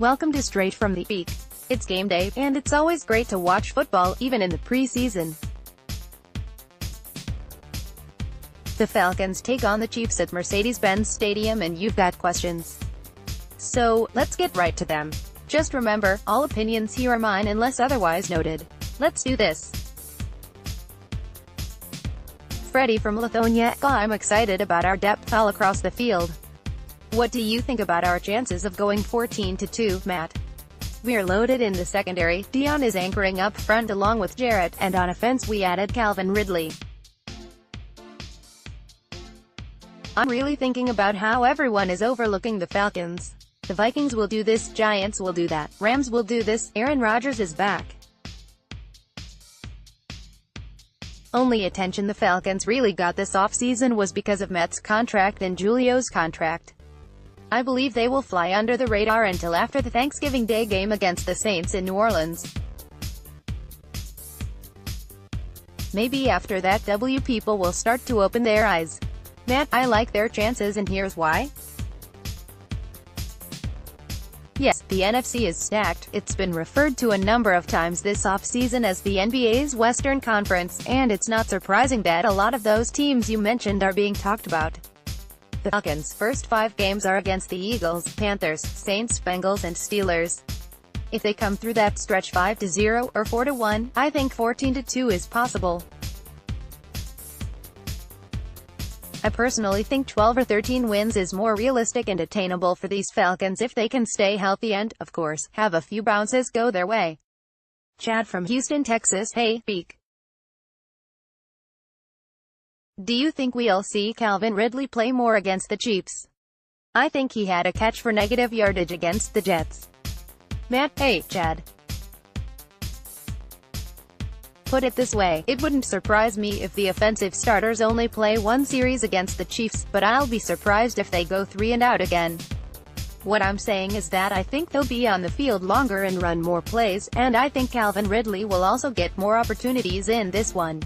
Welcome to Straight from the Beek. It's game day, and it's always great to watch football, even in the preseason. The Falcons take on the Chiefs at Mercedes-Benz Stadium, and you've got questions. So, let's get right to them. Just remember, all opinions here are mine unless otherwise noted. Let's do this. Freddie from Lithonia: I'm excited about our depth all across the field. What do you think about our chances of going 14-2, Matt? We're loaded in the secondary, Deon is anchoring up front along with Jarrett, and on offense we added Ridley. I'm really thinking about how everyone is overlooking the Falcons. The Vikings will do this, Giants will do that, Rams will do this, Aaron Rodgers is back. Only attention the Falcons really got this offseason was because of Matt's contract and Julio's contract. I believe they will fly under the radar until after the Thanksgiving Day game against the Saints in New Orleans. Maybe after that people will start to open their eyes. Matt, I like their chances, and here's why. Yes, the NFC is stacked. It's been referred to a number of times this offseason as the NBA's Western Conference, and it's not surprising that a lot of those teams you mentioned are being talked about. The Falcons' first 5 games are against the Eagles, Panthers, Saints, Bengals and Steelers. If they come through that stretch 5-0 or 4-1, I think 14-2 is possible. I personally think 12 or 13 wins is more realistic and attainable for these Falcons if they can stay healthy and, of course, have a few bounces go their way. Chad from Houston, Texas: Hey, Beek. Do you think we'll see Ridley play more against the Chiefs? I think he had a catch for negative yardage against the Jets. Matt: Hey, Chad. Put it this way, it wouldn't surprise me if the offensive starters only play one series against the Chiefs, but I'll be surprised if they go 3 and out again. What I'm saying is that I think they'll be on the field longer and run more plays, and I think Ridley will also get more opportunities in this one.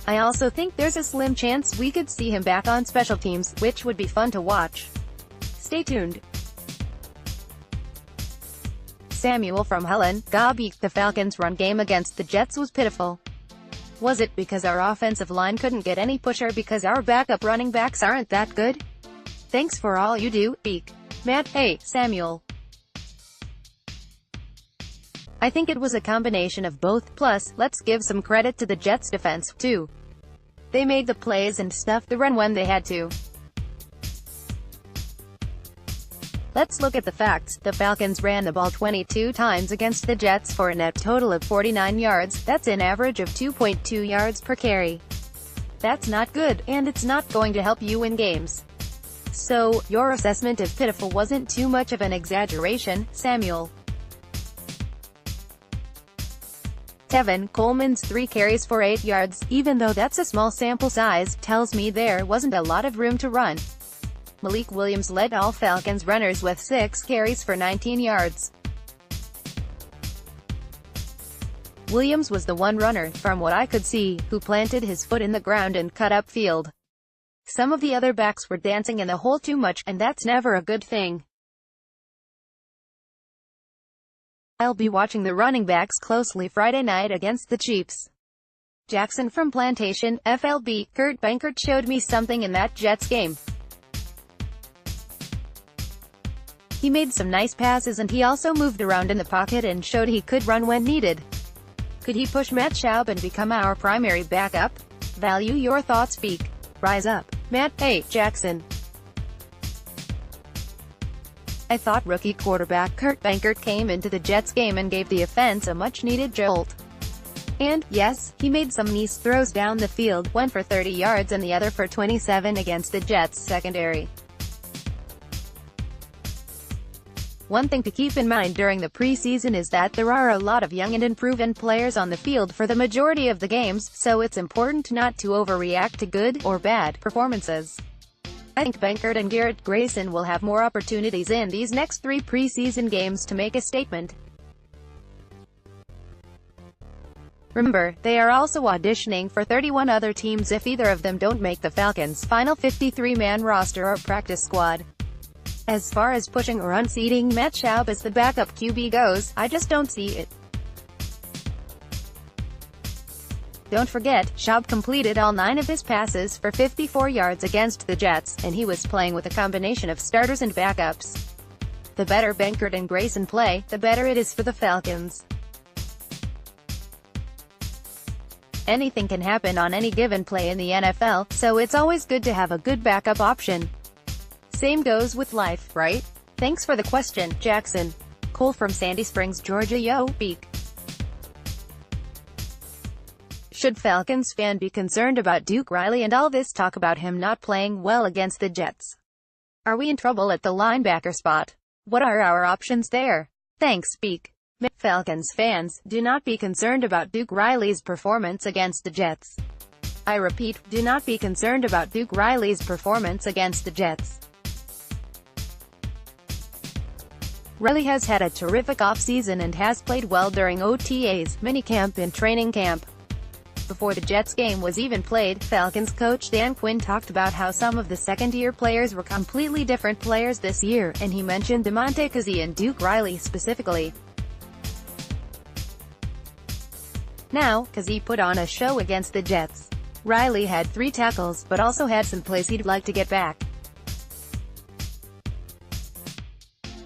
I also think there's a slim chance we could see him back on special teams, which would be fun to watch. Stay tuned. Samuel from Helen: Beek, the Falcons' run game against the Jets was pitiful. Was it because our offensive line couldn't get any push, or because our backup running backs aren't that good? Thanks for all you do, Beek. Matt: Hey, Samuel. I think it was a combination of both, plus, let's give some credit to the Jets' defense, too. They made the plays and stuffed the run when they had to. Let's look at the facts. The Falcons ran the ball 22 times against the Jets for a net total of 49 yards, that's an average of 2.2 yards per carry. That's not good, and it's not going to help you win games. So, your assessment of pitiful wasn't too much of an exaggeration, Samuel. Tevin Coleman's 3 carries for 8 yards, even though that's a small sample size, tells me there wasn't a lot of room to run. Malik Williams led all Falcons runners with 6 carries for 19 yards. Williams was the one runner, from what I could see, who planted his foot in the ground and cut upfield. Some of the other backs were dancing in the hole too much, and that's never a good thing. I'll be watching the running backs closely Friday night against the Chiefs. Jackson from Plantation, FLB: Kurt Benkert showed me something in that Jets game. He made some nice passes, and he also moved around in the pocket and showed he could run when needed. Could he push Matt Schaub and become our primary backup? Value your thoughts, Beek. Rise up. Matt: Hey, Jackson. I thought rookie quarterback Kurt Benkert came into the Jets game and gave the offense a much-needed jolt. And, yes, he made some nice throws down the field, one for 30 yards and the other for 27 against the Jets' secondary. One thing to keep in mind during the preseason is that there are a lot of young and unproven players on the field for the majority of the games, so it's important not to overreact to good or bad performances. I think Benkert and Garrett Grayson will have more opportunities in these next 3 preseason games to make a statement. Remember, they are also auditioning for 31 other teams if either of them don't make the Falcons' final 53-man roster or practice squad. As far as pushing or unseating Matt Schaub as the backup QB goes, I just don't see it. Don't forget, Schaub completed all 9 of his passes for 54 yards against the Jets, and he was playing with a combination of starters and backups. The better Benkert and Grayson play, the better it is for the Falcons. Anything can happen on any given play in the NFL, so it's always good to have a good backup option. Same goes with life, right? Thanks for the question, Jackson Cole from Sandy Springs, Georgia. Yo, Beek. Should Falcons fan be concerned about Duke Riley and all this talk about him not playing well against the Jets? Are we in trouble at the linebacker spot? What are our options there? Thanks, Beek. Falcons fans, do not be concerned about Duke Riley's performance against the Jets. I repeat, do not be concerned about Duke Riley's performance against the Jets. Riley has had a terrific offseason and has played well during OTAs, minicamp and training camp. Before the Jets game was even played, Falcons coach Dan Quinn talked about how some of the second-year players were completely different players this year, and he mentioned Damontae Kazee and Duke Riley specifically. Now, Kazee put on a show against the Jets. Riley had 3 tackles, but also had some plays he'd like to get back.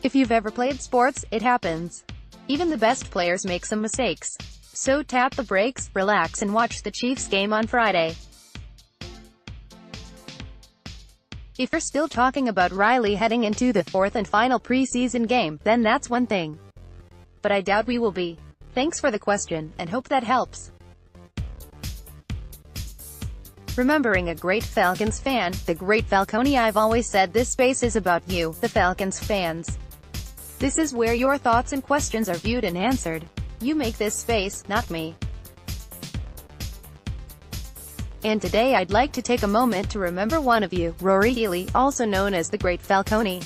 If you've ever played sports, it happens. Even the best players make some mistakes. So tap the brakes, relax and watch the Chiefs game on Friday. If you're still talking about Riley heading into the 4th and final preseason game, then that's one thing. But I doubt we will be. Thanks for the question, and hope that helps. Remembering a great Falcons fan, the great Falcone. I've always said this space is about you, the Falcons fans. This is where your thoughts and questions are viewed and answered. You make this space, not me. And today I'd like to take a moment to remember one of you, Rory Healy, also known as the Great Falcone.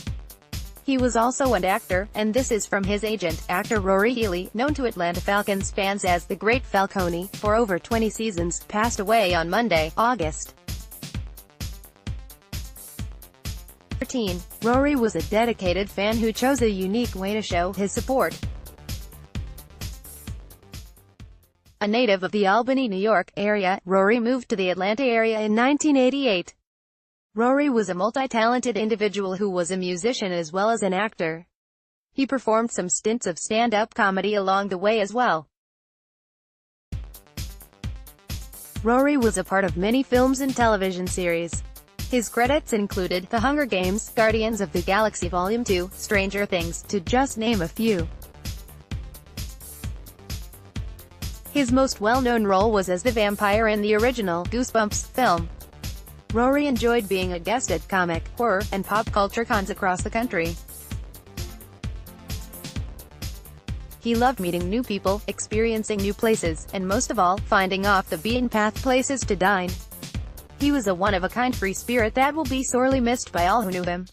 He was also an actor, and this is from his agent, actor Rory Healy, known to Atlanta Falcons fans as the Great Falcone, for over 20 seasons, passed away on Monday, August 13. Rory was a dedicated fan who chose a unique way to show his support. A native of the Albany, New York, area, Rory moved to the Atlanta area in 1988. Rory was a multi-talented individual who was a musician as well as an actor. He performed some stints of stand-up comedy along the way as well. Rory was a part of many films and television series. His credits included The Hunger Games, Guardians of the Galaxy Volume 2, Stranger Things, to just name a few. His most well-known role was as the vampire in the original Goosebumps film. Rory enjoyed being a guest at comic, horror, and pop culture cons across the country. He loved meeting new people, experiencing new places, and most of all, finding off-the-beaten-path places to dine. He was a one-of-a-kind free spirit that will be sorely missed by all who knew him.